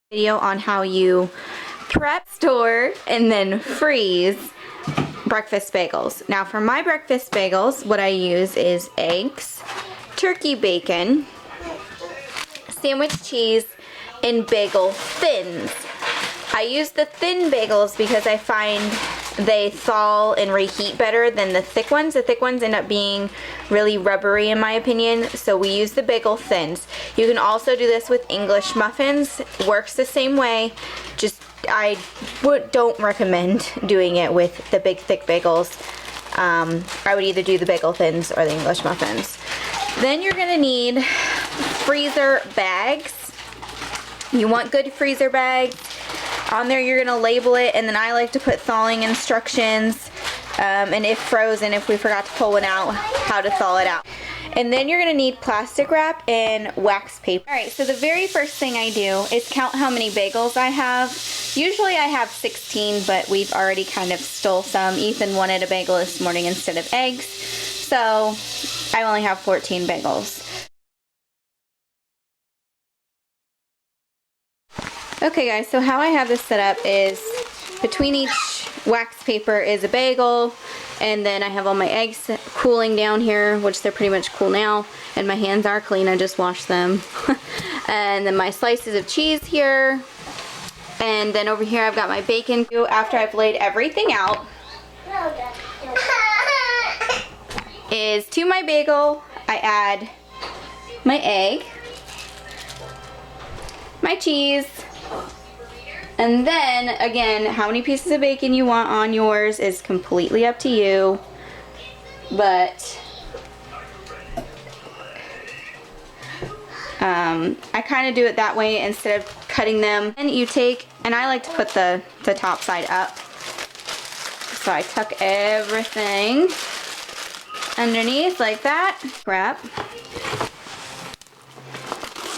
Video on how you prep, store, and then freeze breakfast bagels. Now for my breakfast bagels, what I use is eggs, turkey bacon, sandwich cheese, and bagel thins. I use the thin bagels because I find they thaw and reheat better than the thick ones. The thick ones end up being really rubbery in my opinion, so we use the bagel thins. You can also do this with English muffins. Works the same way, just I don't recommend doing it with the big thick bagels. I would either do the bagel thins or the English muffins. Then you're gonna need freezer bags. You want good freezer bags. On there you're gonna label it, and then I like to put thawing instructions, and if frozen, if we forgot to pull one out, how to thaw it out. And then you're gonna need plastic wrap and wax paper. Alright, so the very first thing I do is count how many bagels I have. Usually I have 16, but we've already kind of stole some. Ethan wanted a bagel this morning instead of eggs, so I only have 14 bagels. Okay guys, so how I have this set up is between each wax paper is a bagel, and then I have all my eggs cooling down here, which they're pretty much cool now, and my hands are clean, I just washed them. And then my slices of cheese here, and then over here I've got my bacon. After I've laid everything out, is to my bagel I add my egg, my cheese, and then again, how many pieces of bacon you want on yours is completely up to you, but I kind of do it that way instead of cutting them. And you take, and I like to put the top side up, so I tuck everything underneath like that. Wrap,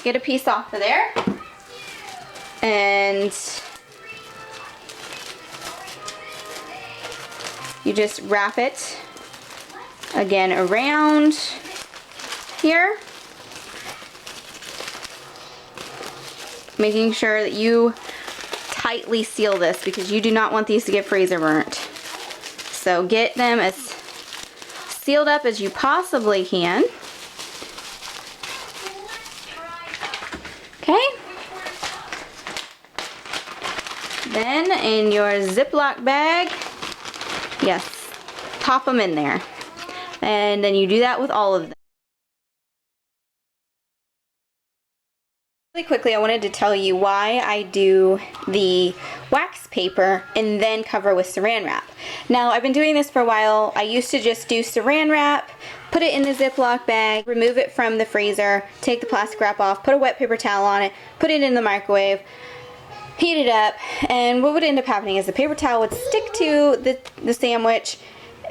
get a piece off of there, and you just wrap it again around here, making sure that you tightly seal this because you do not want these to get freezer burnt. So get them as sealed up as you possibly can. Okay. Then in your Ziploc bag, yes, pop them in there. And then you do that with all of them. Really quickly, I wanted to tell you why I do the wax paper and then cover with saran wrap. Now, I've been doing this for a while. I used to just do saran wrap, put it in the Ziploc bag, remove it from the freezer, take the plastic wrap off, put a wet paper towel on it, put it in the microwave, heat it up, and what would end up happening is the paper towel would stick to the sandwich.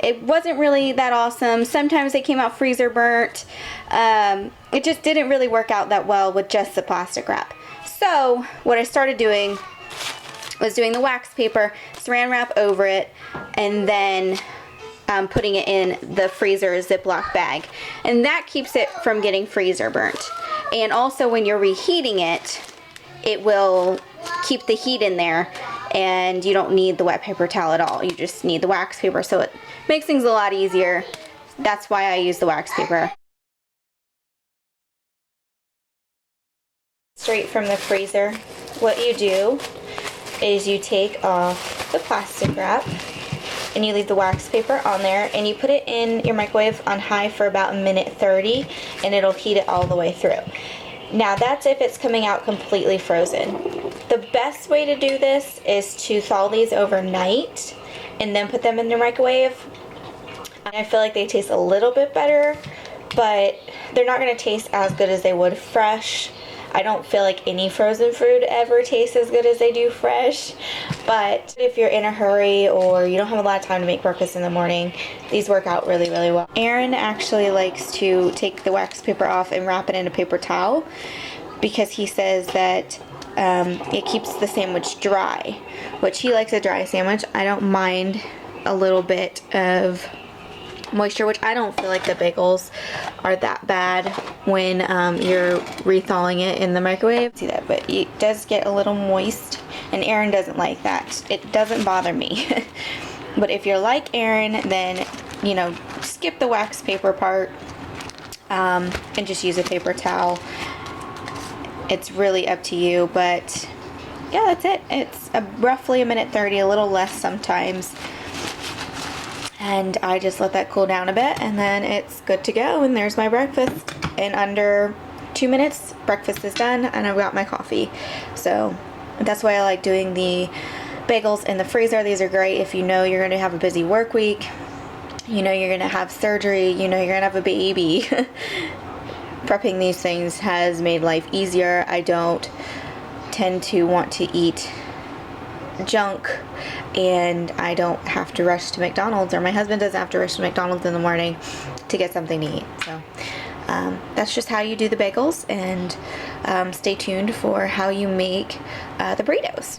It wasn't really that awesome. Sometimes they came out freezer burnt. It just didn't really work out that well with just the plastic wrap. So what I started doing was doing the wax paper, saran wrap over it, and then putting it in the freezer Ziploc bag. And that keeps it from getting freezer burnt. And also when you're reheating it, it will keep the heat in there, and you don't need the wet paper towel at all. You just need the wax paper, so it makes things a lot easier. That's why I use the wax paper. Straight from the freezer, what you do is you take off the plastic wrap and you leave the wax paper on there, and you put it in your microwave on high for about 1:30, and it'll heat it all the way through. Now that's if it's coming out completely frozen. The best way to do this is to thaw these overnight and then put them in the microwave. I feel like they taste a little bit better, but they're not going to taste as good as they would fresh. I don't feel like any frozen fruit ever tastes as good as they do fresh, but if you're in a hurry or you don't have a lot of time to make breakfast in the morning, these work out really, really well. Aaron actually likes to take the wax paper off and wrap it in a paper towel because he says that it keeps the sandwich dry, which he likes a dry sandwich. I don't mind a little bit of moisture, which I don't feel like the bagels are that bad when you're rethawing it in the microwave. See that, but it does get a little moist, and Aaron doesn't like that. It doesn't bother me. But if you're like Aaron, then, you know, skip the wax paper part and just use a paper towel. It's really up to you, but yeah, that's it. It's roughly 1:30, a little less sometimes. And I just let that cool down a bit, and then it's good to go. And there's my breakfast. In under 2 minutes, breakfast is done, and I've got my coffee. So that's why I like doing the bagels in the freezer. These are great if you know you're going to have a busy work week. You know you're going to have surgery. You know you're going to have a baby. Prepping these things has made life easier. I don't tend to want to eat junk, and I don't have to rush to McDonald's, or my husband doesn't have to rush to McDonald's in the morning to get something to eat. So that's just how you do the bagels, and stay tuned for how you make the burritos.